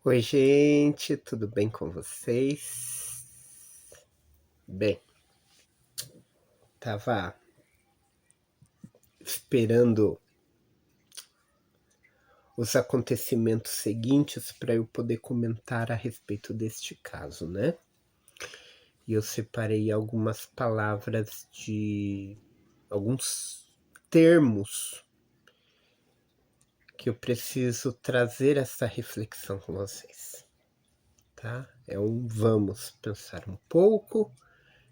Oi, gente, tudo bem com vocês? Bem, tava esperando os acontecimentos seguintes para eu poder comentar a respeito deste caso, né? E eu separei algumas palavras de alguns termos que eu preciso trazer essa reflexão com vocês, tá? Vamos pensar um pouco.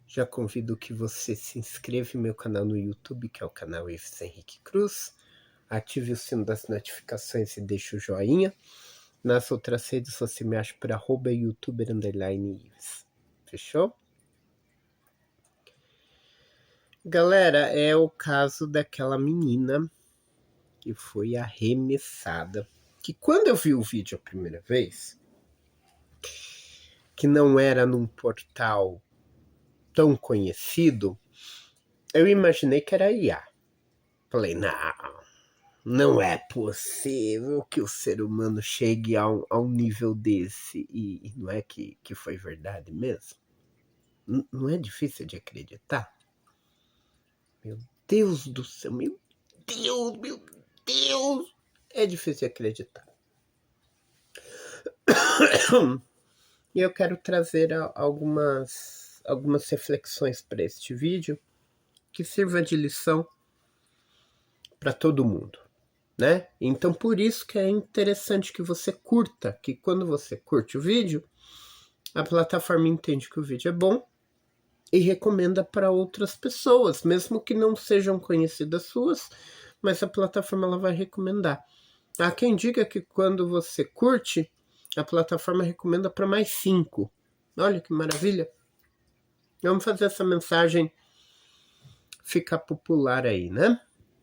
Já convido que você se inscreva no meu canal no YouTube, que é o canal Ives Henrique Cruz. Ative o sino das notificações e deixe o joinha. Nas outras redes você me acha por @youtuber_Ives. Fechou? Galera, é o caso daquela menina que foi arremessada. Que quando eu vi o vídeo a primeira vez, que não era num portal tão conhecido, eu imaginei que era IA. Falei, não é possível que o ser humano chegue a um nível desse. E não é que foi verdade mesmo? Não é difícil de acreditar? Meu Deus do céu, meu Deus! É difícil de acreditar. E eu quero trazer algumas reflexões para este vídeo que sirva de lição para todo mundo, né? Então por isso que é interessante que você curta, que quando você curte o vídeo, a plataforma entende que o vídeo é bom e recomenda para outras pessoas, mesmo que não sejam conhecidas suas, mas a plataforma ela vai recomendar. Há quem diga que quando você curte, a plataforma recomenda para mais 5. Olha que maravilha. Vamos fazer essa mensagem ficar popular aí, né?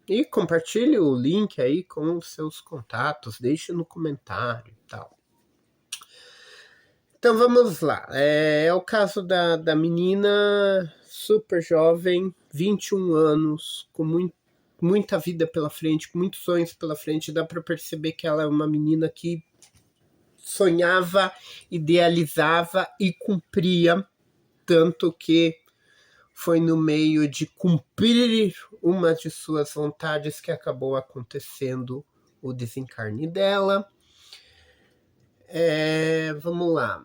E compartilhe o link aí com os seus contatos, deixe no comentário e tal. Então vamos lá. É o caso da menina super jovem, 21 anos, com muita vida pela frente, com muitos sonhos pela frente. Dá para perceber que ela é uma menina que sonhava, idealizava e cumpria, tanto que foi no meio de cumprir uma de suas vontades que acabou acontecendo o desencarne dela. Vamos lá.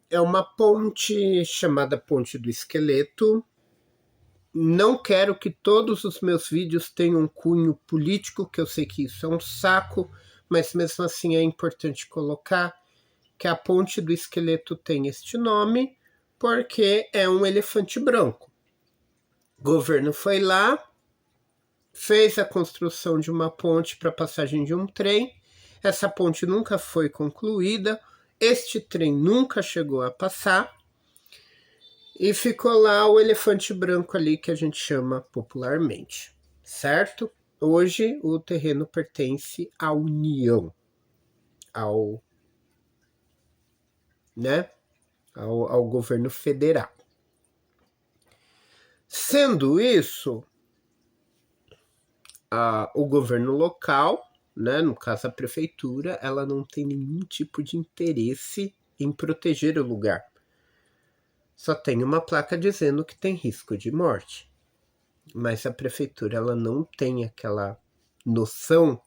É uma ponte chamada Ponte do Esqueleto. Não quero que todos os meus vídeos tenham um cunho político, que eu sei que isso é um saco, mas mesmo assim é importante colocar que a Ponte do Esqueleto tem este nome porque é um elefante branco. O governo foi lá, fez a construção de uma ponte para passagem de um trem. Essa ponte nunca foi concluída, este trem nunca chegou a passar e ficou lá o elefante branco ali que a gente chama popularmente, certo? Hoje o terreno pertence à União, ao governo federal. Sendo isso, o governo local, né, no caso a prefeitura, ela não tem nenhum tipo de interesse em proteger o lugar. Só tem uma placa dizendo que tem risco de morte. Mas a prefeitura ela não tem aquela noção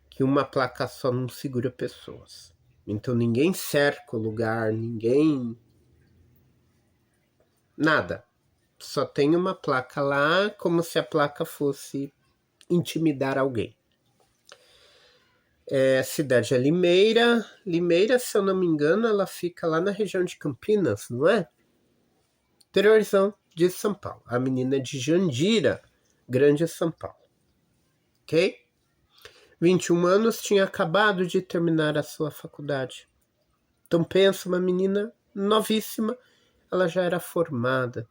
que uma placa só não segura pessoas. Então ninguém cerca o lugar, nada. Só tem uma placa lá, como se a placa fosse intimidar alguém. A cidade é Limeira. Limeira, se eu não me engano, ela fica lá na região de Campinas, não é? Interiorzão de São Paulo. A menina é de Jandira, Grande São Paulo. Ok? 21 anos, tinha acabado de terminar a sua faculdade. Então pensa, uma menina novíssima, ela já era formada.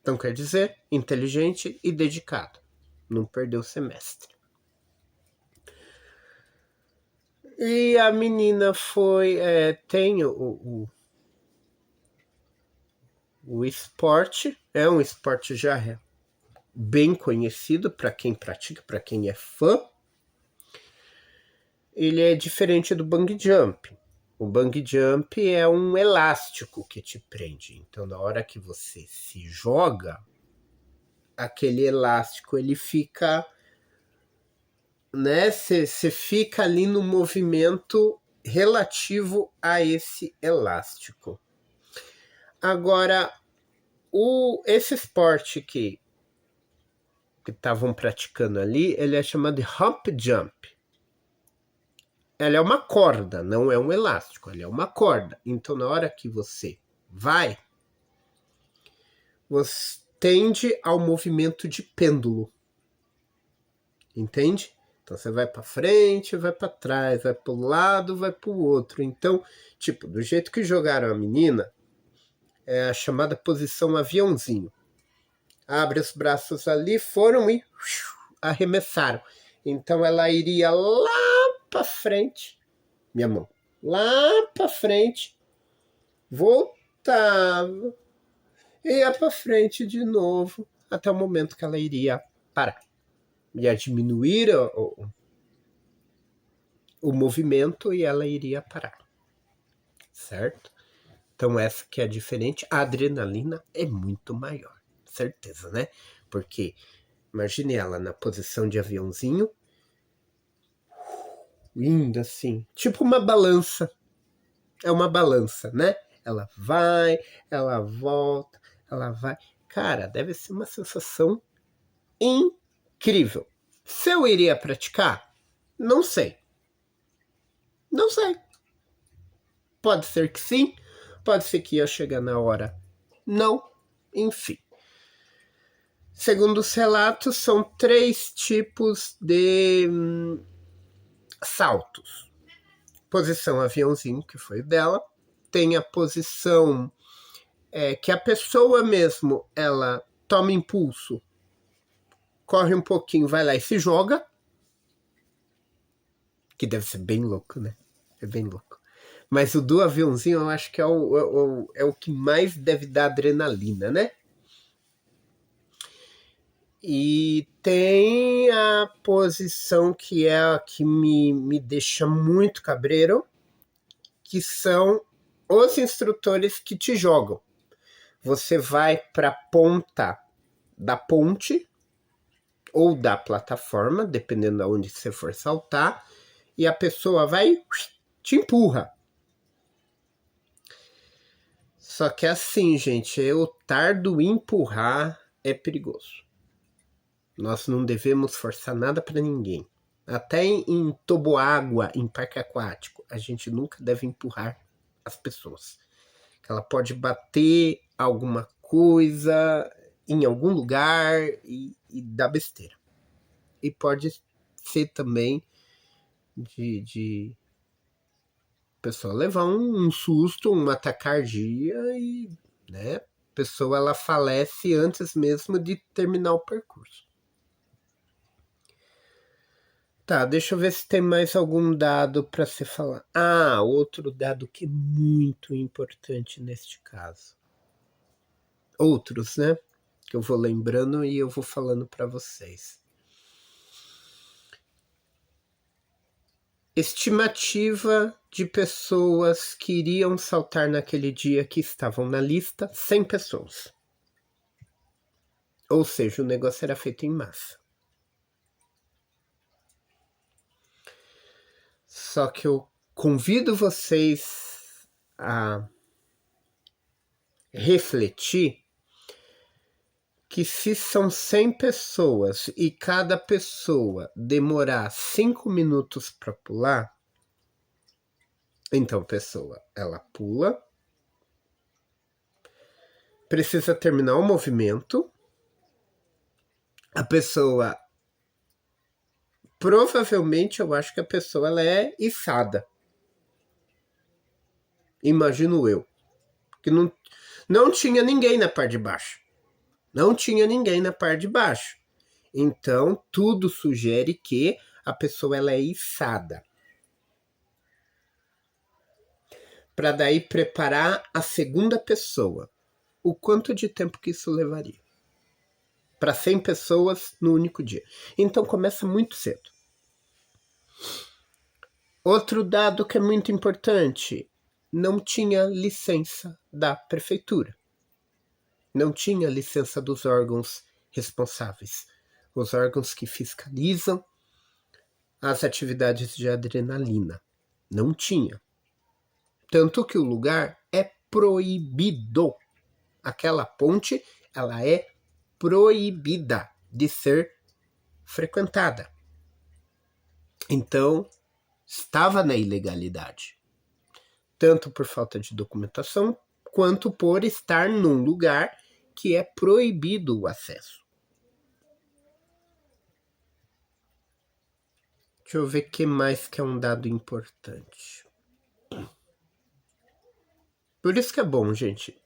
Então quer dizer, inteligente e dedicado. Não perdeu o semestre. E a menina tem o esporte, é um esporte já bem conhecido para quem pratica, para quem é fã. ele é diferente do bungee jump. O bungee jump é um elástico que te prende. Então, na hora que você se joga, aquele elástico ele fica, né? Você fica ali no movimento relativo a esse elástico. Agora, esse esporte que estavam praticando ali, ele é chamado de hop jump. Ela é uma corda, não é um elástico, ela é uma corda. Então, na hora que você vai, você tende ao movimento de pêndulo. Entende? Então, você vai para frente, vai para trás, vai para o lado, vai para o outro. Então, tipo, do jeito que jogaram a menina, é a chamada posição aviãozinho. Abre os braços ali, foram e arremessaram. Então, ela iria lá para frente, minha mão, lá para frente, voltava, ia para frente de novo, até o momento que ela iria parar. Ia diminuir o movimento e ela iria parar. Certo? Então essa que é diferente. A adrenalina é muito maior. Certeza, né? Porque imagine ela na posição de aviãozinho, indo assim, tipo uma balança. É uma balança, né? Ela vai, ela volta, ela vai. Cara, deve ser uma sensação incrível. Se eu iria praticar? Não sei. Não sei. Pode ser que sim, pode ser que ia chegar na hora. Não, enfim. Segundo os relatos, são 3 tipos de saltos. Posição aviãozinho, que foi dela. Tem a posição que a pessoa mesmo, ela toma impulso, corre um pouquinho, vai lá e se joga. Que deve ser bem louco, né? É bem louco. Mas o do aviãozinho eu acho que é o que mais deve dar adrenalina, né? E tem a posição que é a que me deixa muito cabreiro, que são os instrutores que te jogam. Você vai para a ponta da ponte ou da plataforma, dependendo de onde você for saltar, e a pessoa vai te empurra. Só que assim, gente, o tardo empurrar é perigoso. Nós não devemos forçar nada para ninguém. Até em toboágua, em parque aquático, a gente nunca deve empurrar as pessoas. Ela pode bater alguma coisa em algum lugar e dar besteira. E pode ser também de a pessoa levar um susto, uma taquicardia e, né, a pessoa ela falece antes mesmo de terminar o percurso. Tá, deixa eu ver se tem mais algum dado para se falar. Ah, outro dado que é muito importante neste caso. Outros, né? Que eu vou lembrando e eu vou falando para vocês. Estimativa de pessoas que iriam saltar naquele dia que estavam na lista, 100 pessoas. Ou seja, o negócio era feito em massa. Só que eu convido vocês a refletir que se são 100 pessoas e cada pessoa demorar 5 minutos para pular, então a pessoa ela pula, precisa terminar o movimento, a pessoa provavelmente eu acho que a pessoa ela é içada. Imagino eu. Que não tinha ninguém na parte de baixo. Não tinha ninguém na parte de baixo. Então, tudo sugere que a pessoa ela é içada. Para daí preparar a segunda pessoa. O quanto de tempo que isso levaria? Para 100 pessoas no único dia. Então, começa muito cedo. Outro dado que é muito importante: não tinha licença da prefeitura. Não tinha licença dos órgãos responsáveis, os órgãos que fiscalizam as atividades de adrenalina. Não tinha. Tanto que o lugar é proibido. Aquela ponte, ela é proibida de ser frequentada. Então, estava na ilegalidade. Tanto por falta de documentação, quanto por estar num lugar que é proibido o acesso. Deixa eu ver o que mais que é um dado importante. Por isso que é bom, gente.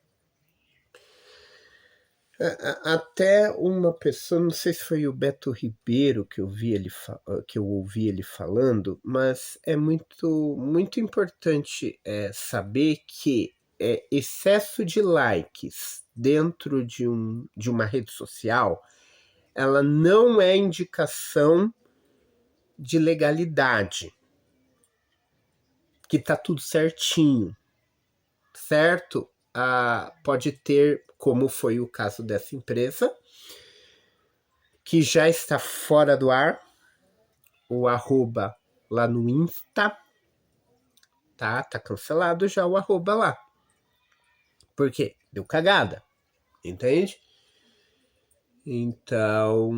Até uma pessoa, não sei se foi o Beto Ribeiro que eu ouvi ele falando, mas é muito importante saber que excesso de likes dentro de uma rede social, ela não é indicação de legalidade, que tá tudo certinho, certo? Pode ter, como foi o caso dessa empresa, que já está fora do ar, o arroba lá no Insta, tá cancelado já o arroba lá. Por quê? Deu cagada, entende? Então,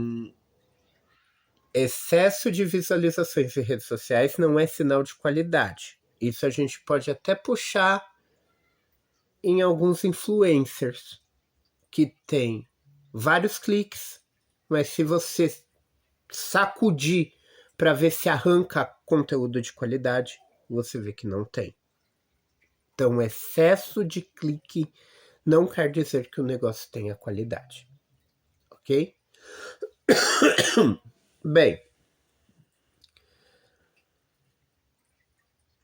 excesso de visualizações em redes sociais não é sinal de qualidade. Isso a gente pode até puxar em alguns influencers que tem vários cliques, mas se você sacudir para ver se arranca conteúdo de qualidade, você vê que não tem. Então, excesso de clique não quer dizer que o negócio tenha qualidade. Ok? Bem,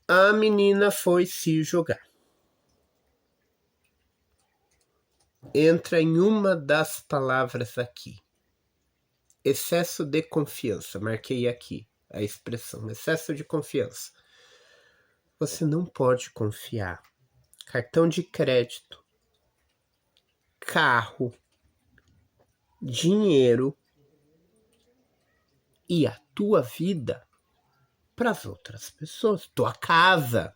a menina foi se jogar. Entra em uma das palavras aqui. Excesso de confiança. Marquei aqui a expressão. Excesso de confiança. Você não pode confiar. Cartão de crédito, carro, dinheiro e a tua vida para as outras pessoas. Tua casa.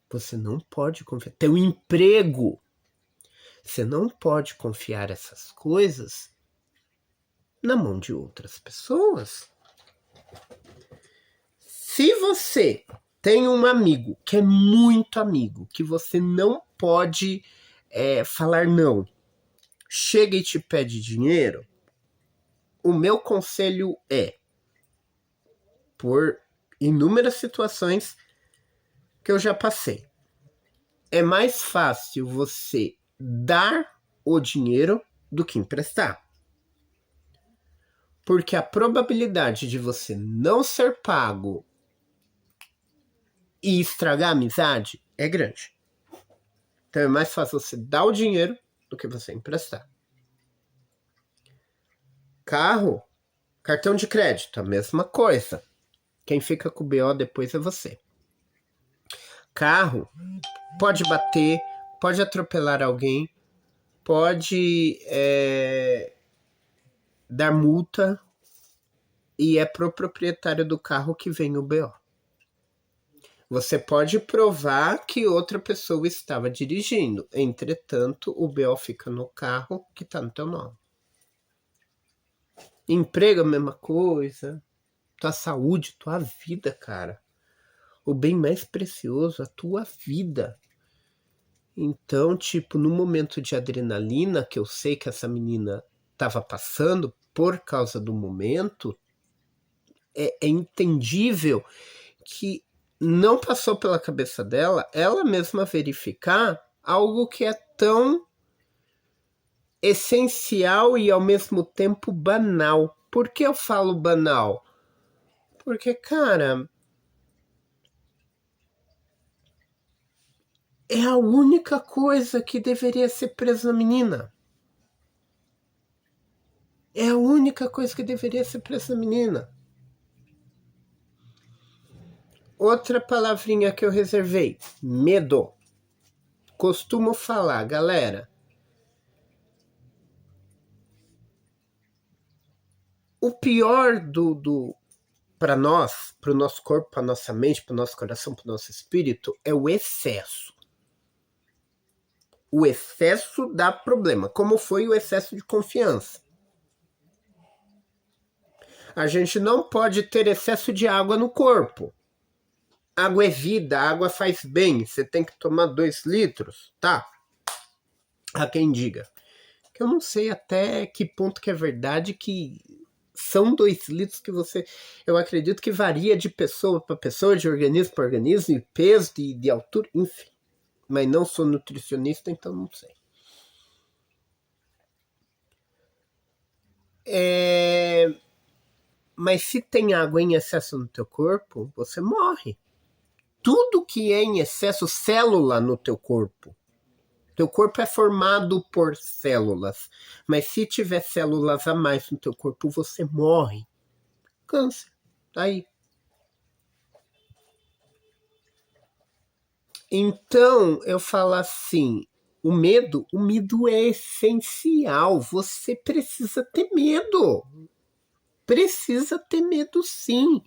Você não pode confiar. Teu emprego. Você não pode confiar essas coisas na mão de outras pessoas. Se você tem um amigo que é muito amigo, que você não pode falar não, chega e te pede dinheiro, o meu conselho é, por inúmeras situações que eu já passei, é mais fácil você dar o dinheiro do que emprestar. Porque a probabilidade de você não ser pago e estragar a amizade é grande. Então é mais fácil você dar o dinheiro do que você emprestar. Carro, cartão de crédito, a mesma coisa. Quem fica com o BO depois é você. Carro, pode bater, pode atropelar alguém, pode dar multa e é pro proprietário do carro que vem o BO. Você pode provar que outra pessoa estava dirigindo. Entretanto, o BO fica no carro que está no teu nome. Emprego, a mesma coisa. Tua saúde, tua vida, cara. O bem mais precioso, a tua vida. Então, tipo, no momento de adrenalina, que eu sei que essa menina estava passando por causa do momento, é entendível que não passou pela cabeça dela ela mesma verificar algo que é tão essencial e ao mesmo tempo banal. Por que eu falo banal? Porque, cara, é a única coisa que deveria ser presa na menina. É a única coisa que deveria ser presa na menina. Outra palavrinha que eu reservei, medo. Costumo falar, galera, o pior para nós, para o nosso corpo, para nossa mente, para o nosso coração, para o nosso espírito, é o excesso. O excesso dá problema, como foi o excesso de confiança. A gente não pode ter excesso de água no corpo. Água é vida, água faz bem. Você tem que tomar 2 litros, tá? Há quem diga. Que eu não sei até que ponto que é verdade que são 2 litros que você... Eu acredito que varia de pessoa para pessoa, de organismo para organismo, de peso, de altura, enfim. Mas não sou nutricionista, então não sei. Mas se tem água em excesso no teu corpo, você morre. Tudo que é em excesso, célula no teu corpo. Teu corpo é formado por células. Mas se tiver células a mais no teu corpo, você morre. Câncer. Tá aí. Então, eu falo assim, o medo é essencial. Você precisa ter medo. Precisa ter medo, sim.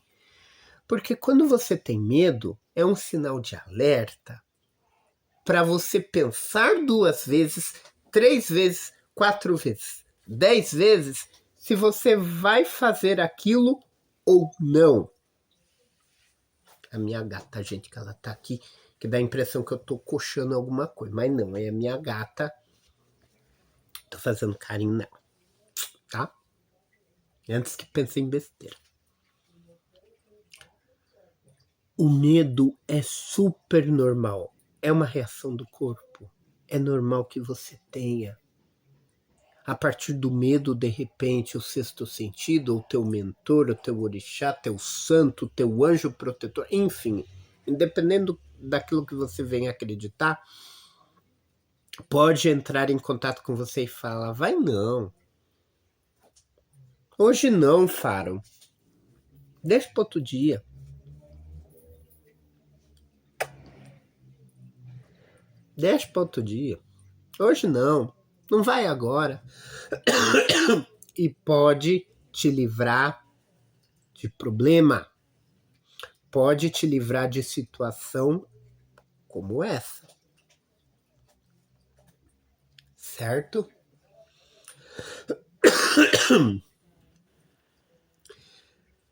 Porque quando você tem medo, é um sinal de alerta para você pensar 2 vezes, 3 vezes, 4 vezes, 10 vezes, se você vai fazer aquilo ou não. A minha gata, gente, que ela tá aqui, que dá a impressão que eu tô coxando alguma coisa, mas não, é a minha gata. Tô fazendo carinho nela, tá? Antes que pense em besteira. O medo é super normal. É uma reação do corpo. É normal que você tenha. A partir do medo, de repente, o sexto sentido, o teu mentor, o teu orixá, teu santo, teu anjo protetor, enfim, independendo daquilo que você vem acreditar, pode entrar em contato com você e falar, vai não. Hoje não, Faro. Deixa para outro dia. Deixa para outro dia. Hoje não. Não vai agora. E pode te livrar de problema. Pode te livrar de situação como essa. Certo?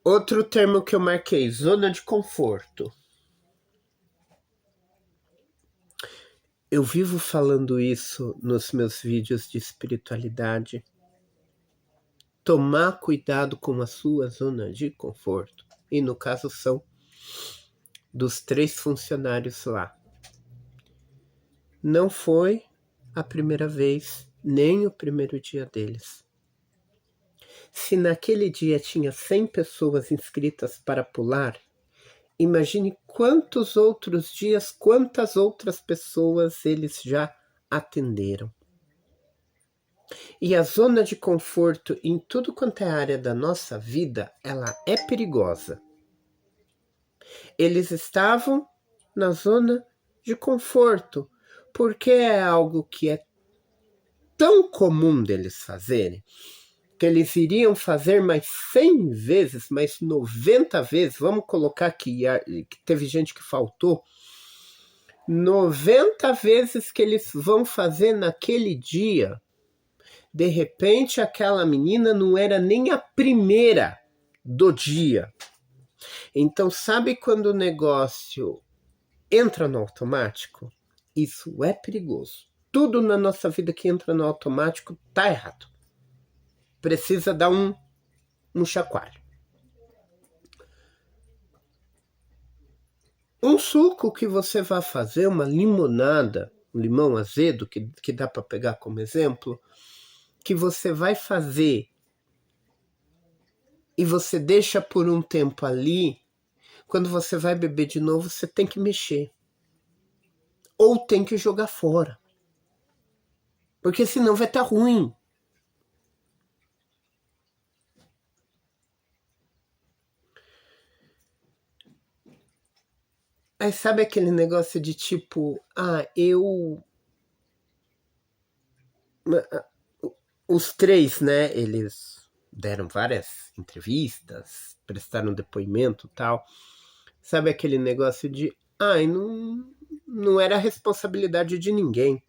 Outro termo que eu marquei, zona de conforto. Eu vivo falando isso nos meus vídeos de espiritualidade. Tomar cuidado com a sua zona de conforto. E no caso são dos 3 funcionários lá. Não foi a primeira vez, nem o primeiro dia deles. Se naquele dia tinha 100 pessoas inscritas para pular, imagine quantos outros dias, quantas outras pessoas eles já atenderam. E a zona de conforto em tudo quanto é área da nossa vida, ela é perigosa. Eles estavam na zona de conforto, porque é algo que é tão comum deles fazerem, que eles iriam fazer mais 100 vezes, mais 90 vezes, vamos colocar que teve gente que faltou, 90 vezes que eles vão fazer naquele dia. De repente, aquela menina não era nem a primeira do dia. Então, sabe quando o negócio entra no automático? Isso é perigoso. Tudo na nossa vida que entra no automático tá errado. Precisa dar um chacoalho. Um suco que você vai fazer, uma limonada, um limão azedo, que dá para pegar como exemplo, que você vai fazer e você deixa por um tempo ali, quando você vai beber de novo, você tem que mexer. Ou tem que jogar fora. Porque senão vai estar ruim. Aí sabe aquele negócio de tipo, os três, né, eles deram várias entrevistas, prestaram depoimento e tal. Sabe aquele negócio de, não era responsabilidade de ninguém.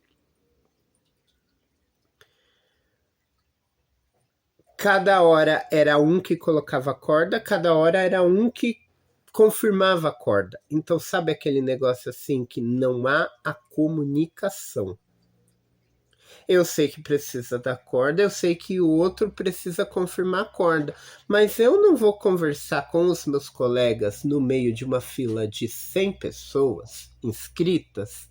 Cada hora era um que colocava a corda, cada hora era um que confirmava a corda. Então, sabe aquele negócio assim que não há a comunicação? Eu sei que precisa da corda, eu sei que o outro precisa confirmar a corda, mas eu não vou conversar com os meus colegas no meio de uma fila de 100 pessoas inscritas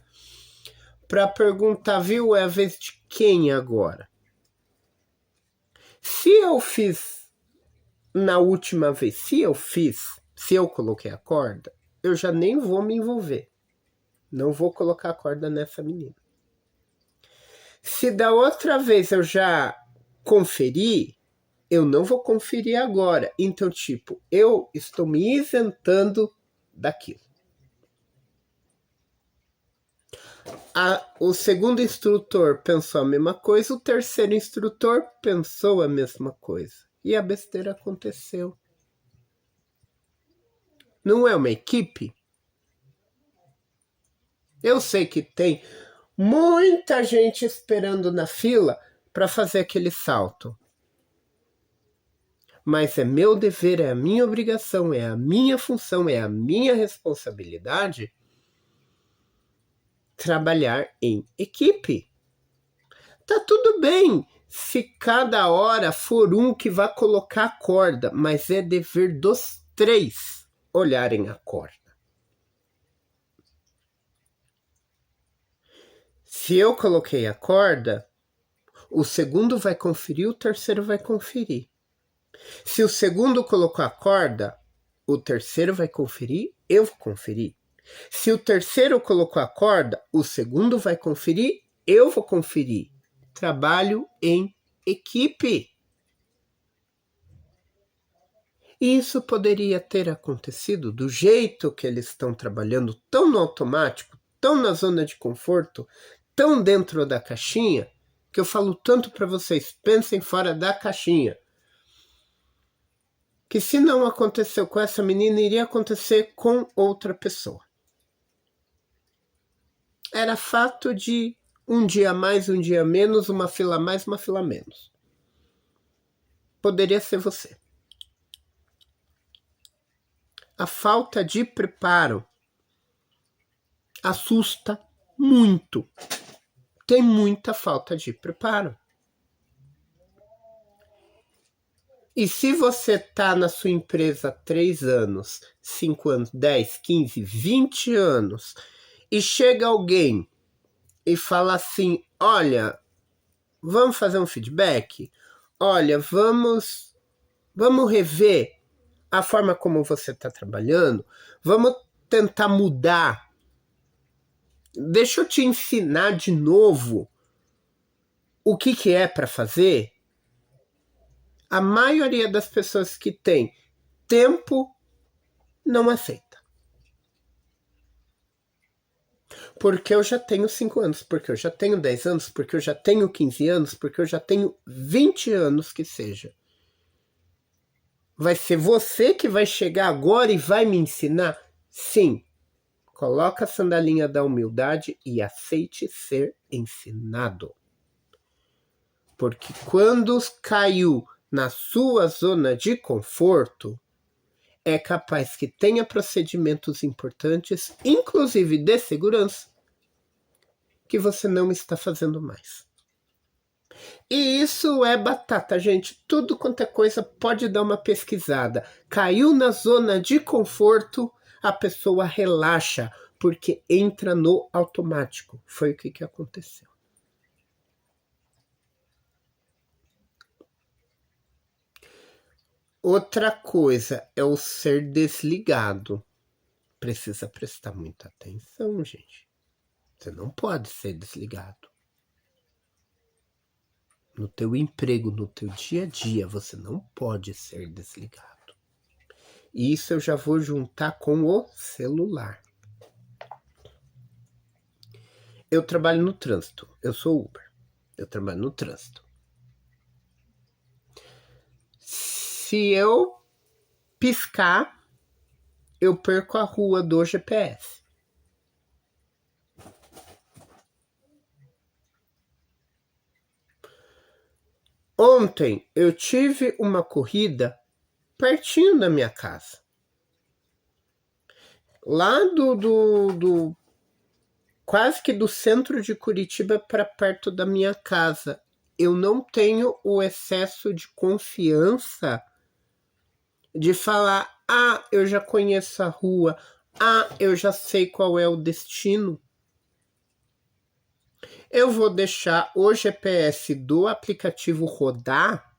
para perguntar, viu, é a vez de quem agora? Se eu fiz na última vez, se eu coloquei a corda, eu já nem vou me envolver. Não vou colocar a corda nessa menina. Se da outra vez eu já conferi, eu não vou conferir agora. Então, tipo, eu estou me isentando daquilo. O segundo instrutor pensou a mesma coisa, o terceiro instrutor pensou a mesma coisa. E a besteira aconteceu. Não é uma equipe? Eu sei que tem muita gente esperando na fila para fazer aquele salto. Mas é meu dever, é a minha obrigação, é a minha função, é a minha responsabilidade trabalhar em equipe. Tá tudo bem se cada hora for um que vai colocar a corda, mas é dever dos três olharem a corda. Se eu coloquei a corda, o segundo vai conferir, o terceiro vai conferir. Se o segundo colocou a corda, o terceiro vai conferir, eu vou conferir. Se o terceiro colocou a corda, o segundo vai conferir, eu vou conferir. Trabalho em equipe. E isso poderia ter acontecido do jeito que eles estão trabalhando, tão no automático, tão na zona de conforto, tão dentro da caixinha, que eu falo tanto para vocês, pensem fora da caixinha. Que se não aconteceu com essa menina, iria acontecer com outra pessoa. Era fato de um dia mais, um dia menos, uma fila mais, uma fila menos. Poderia ser você. A falta de preparo assusta muito. Tem muita falta de preparo. E se você está na sua empresa há 3 anos, 5 anos, 10, 15, 20 anos, e chega alguém e fala assim, olha, vamos fazer um feedback? Olha, vamos rever a forma como você está trabalhando? Vamos tentar mudar? Deixa eu te ensinar de novo o que é para fazer? A maioria das pessoas que tem tempo não aceita. Porque eu já tenho 5 anos, porque eu já tenho 10 anos, porque eu já tenho 15 anos, porque eu já tenho 20 anos que seja. Vai ser você que vai chegar agora e vai me ensinar? Sim. Coloca a sandalinha da humildade e aceite ser ensinado. Porque quando caiu na sua zona de conforto, é capaz que tenha procedimentos importantes, inclusive de segurança, que você não está fazendo mais. E isso é batata, gente. Tudo quanto é coisa pode dar uma pesquisada. Caiu na zona de conforto, a pessoa relaxa, porque entra no automático. Foi o que aconteceu. Outra coisa é o ser desligado. Precisa prestar muita atenção, gente. Você não pode ser desligado. No teu emprego, no teu dia a dia, você não pode ser desligado. E isso eu já vou juntar com o celular. eu trabalho no trânsito. Eu sou Uber. Eu trabalho no trânsito. Se eu piscar, eu perco a rua do GPS. Ontem eu tive uma corrida pertinho da minha casa. Lá quase que do centro de Curitiba para perto da minha casa. Eu não tenho o excesso de confiança de falar, eu já conheço a rua, eu já sei qual é o destino. Eu vou deixar o GPS do aplicativo rodar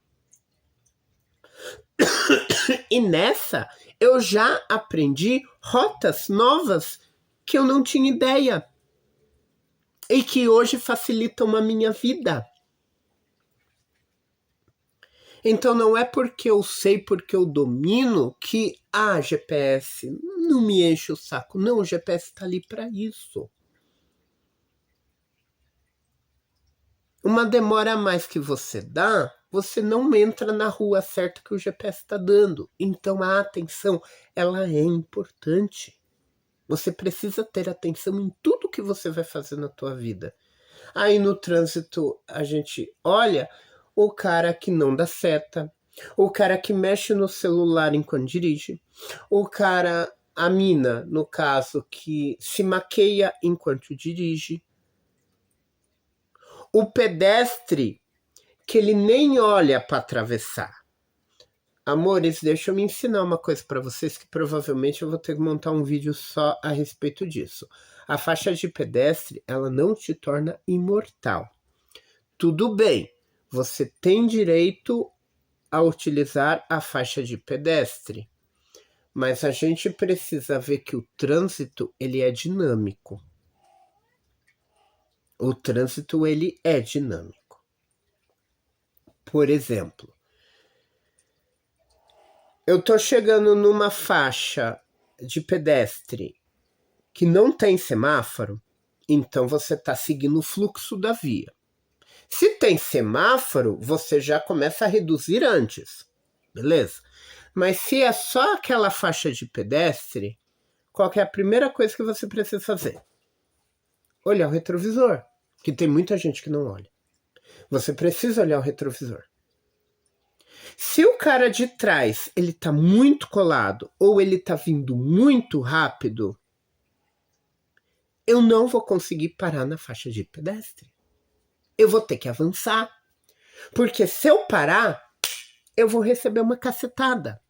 e nessa eu já aprendi rotas novas que eu não tinha ideia e que hoje facilitam a minha vida. Então não é porque eu sei, porque eu domino que GPS não me enche o saco. Não, o GPS está ali para isso. Uma demora a mais que você dá, você não entra na rua certa que o GPS está dando. Então a atenção, ela é importante. Você precisa ter atenção em tudo que você vai fazer na tua vida. Aí no trânsito a gente olha o cara que não dá seta, o cara que mexe no celular enquanto dirige, a mina, no caso, que se maqueia enquanto dirige, o pedestre que ele nem olha para atravessar. Amores, deixa eu me ensinar uma coisa para vocês que provavelmente eu vou ter que montar um vídeo só a respeito disso. A faixa de pedestre, ela não te torna imortal. Tudo bem, você tem direito a utilizar a faixa de pedestre, mas a gente precisa ver que o trânsito, ele é dinâmico. O trânsito, ele é dinâmico. Por exemplo, eu tô chegando numa faixa de pedestre que não tem semáforo, então você está seguindo o fluxo da via. Se tem semáforo, você já começa a reduzir antes, beleza? Mas se é só aquela faixa de pedestre, qual que é a primeira coisa que você precisa fazer? Olhar o retrovisor, que tem muita gente que não olha. Você precisa olhar o retrovisor. Se o cara de trás ele tá muito colado ou ele tá vindo muito rápido, eu não vou conseguir parar na faixa de pedestre. Eu vou ter que avançar. Porque se eu parar, eu vou receber uma cacetada.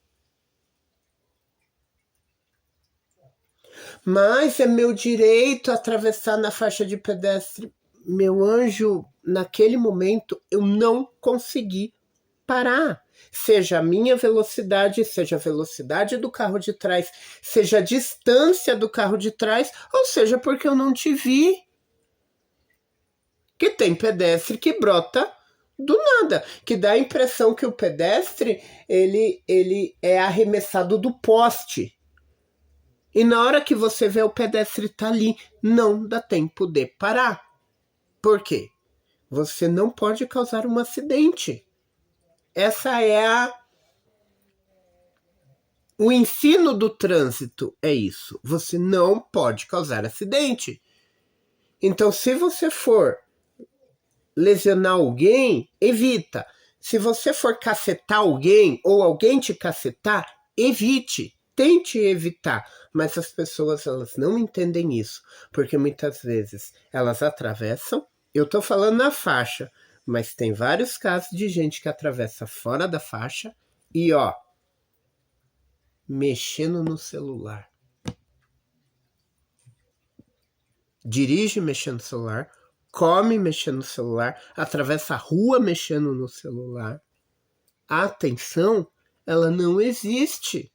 Mas é meu direito atravessar na faixa de pedestre. Meu anjo, naquele momento eu não consegui parar. Seja a minha velocidade, seja a velocidade do carro de trás, seja a distância do carro de trás, ou seja porque eu não te vi. Que tem pedestre que brota do nada, que dá a impressão que o pedestre ele é arremessado do poste. E na hora que você vê o pedestre tá ali, não dá tempo de parar. Por quê? Você não pode causar um acidente. Essa é o ensino do trânsito, é isso. Você não pode causar acidente. Então, se você for lesionar alguém, evita. Se você for cacetar alguém ou alguém te cacetar, evite. Tente evitar, mas as pessoas elas não entendem isso, porque muitas vezes elas atravessam, eu tô falando na faixa, mas tem vários casos de gente que atravessa fora da faixa e mexendo no celular. Dirige mexendo no celular, come mexendo no celular, atravessa a rua mexendo no celular. A atenção, ela não existe.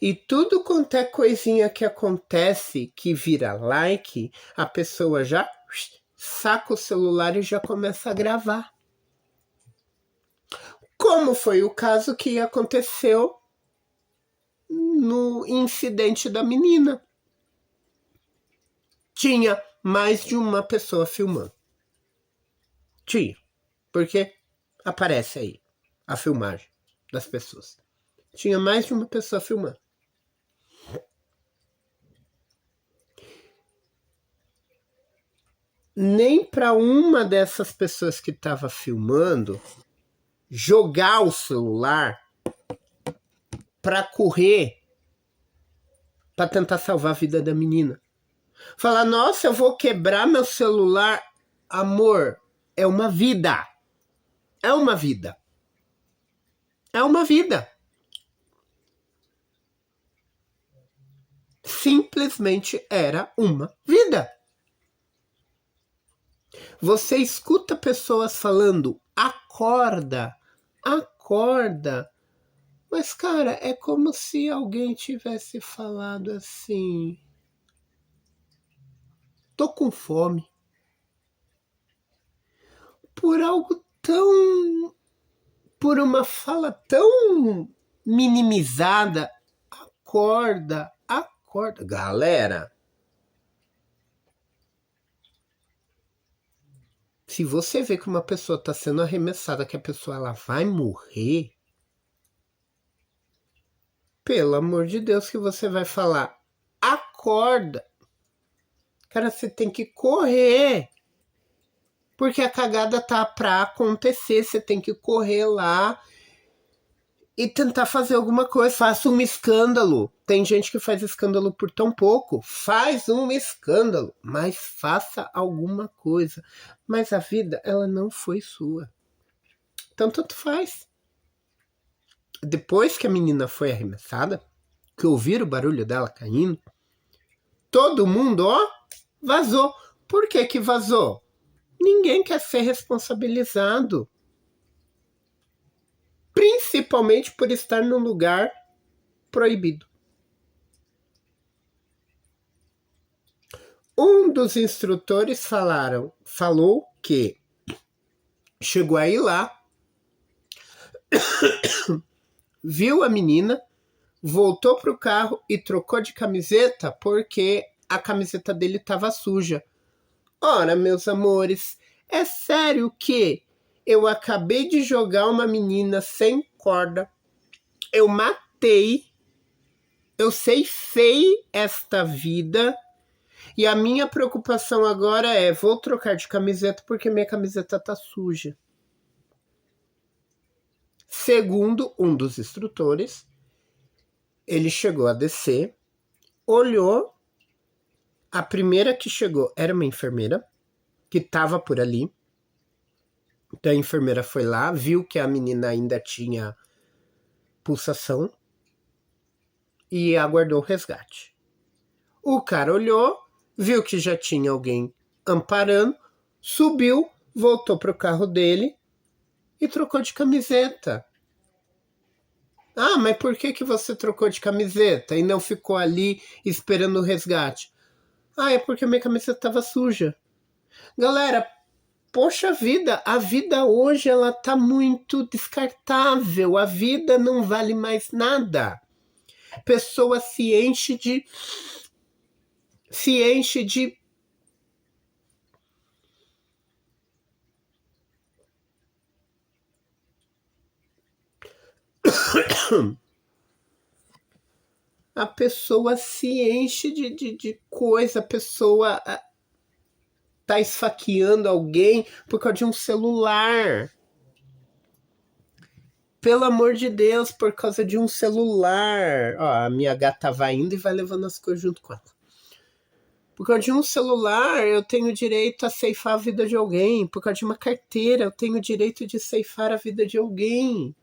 E tudo quanto é coisinha que acontece, que vira like, a pessoa já saca o celular e já começa a gravar. Como foi o caso que aconteceu no incidente da menina. tinha mais de uma pessoa filmando. Tinha. Porque aparece aí a filmagem das pessoas. Tinha mais de uma pessoa filmando. Nem para uma dessas pessoas que estava filmando jogar o celular para correr para tentar salvar a vida da menina. Falar, nossa, eu vou quebrar meu celular. Amor, é uma vida. É uma vida. É uma vida. Simplesmente era uma vida. Você escuta pessoas falando, acorda, acorda. Mas, cara, é como se alguém tivesse falado assim, tô com fome. Por algo tão... Por uma fala tão minimizada. Acorda, acorda. Galera, se você vê que uma pessoa está sendo arremessada, que a pessoa ela vai morrer, pelo amor de Deus que você vai falar, acorda. Cara, você tem que correr. Porque a cagada tá pra acontecer, você tem que correr lá e tentar fazer alguma coisa. Faça um escândalo. Tem gente que faz escândalo por tão pouco. Faz um escândalo, mas faça alguma coisa. Mas a vida, ela não foi sua. Então, tanto faz. Depois que a menina foi arremessada, que ouviram o barulho dela caindo, todo mundo, ó, vazou. Por que que vazou? Ninguém quer ser responsabilizado. Principalmente por estar num lugar proibido. Um dos instrutores falou que chegou aí lá, viu a menina, voltou pro carro e trocou de camiseta porque a camiseta dele estava suja. Ora, meus amores, é sério que eu acabei de jogar uma menina sem corda, eu matei, eu ceifei esta vida e a minha preocupação agora é, vou trocar de camiseta porque minha camiseta tá suja. Segundo um dos instrutores, ele chegou a descer, olhou, a primeira que chegou era uma enfermeira que estava por ali. Então a enfermeira foi lá, viu que a menina ainda tinha pulsação e aguardou o resgate. O cara olhou, viu que já tinha alguém amparando, subiu, voltou pro carro dele e trocou de camiseta. Ah, mas por que você trocou de camiseta e não ficou ali esperando o resgate? Ah, é porque minha camiseta estava suja. Galera, poxa vida, a vida hoje ela tá muito descartável, a vida não vale mais nada. Pessoa se enche de a pessoa se enche de coisa, a pessoa tá esfaqueando alguém por causa de um celular. Pelo amor de Deus, por causa de um celular. Ó, a minha gata vai indo e vai levando as coisas junto com ela. Por causa de um celular, eu tenho direito a ceifar a vida de alguém. Por causa de uma carteira, eu tenho direito de ceifar a vida de alguém.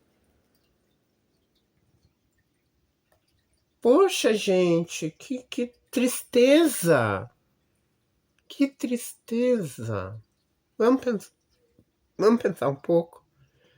Poxa, gente, que tristeza. Que tristeza. Vamos pensar um pouco.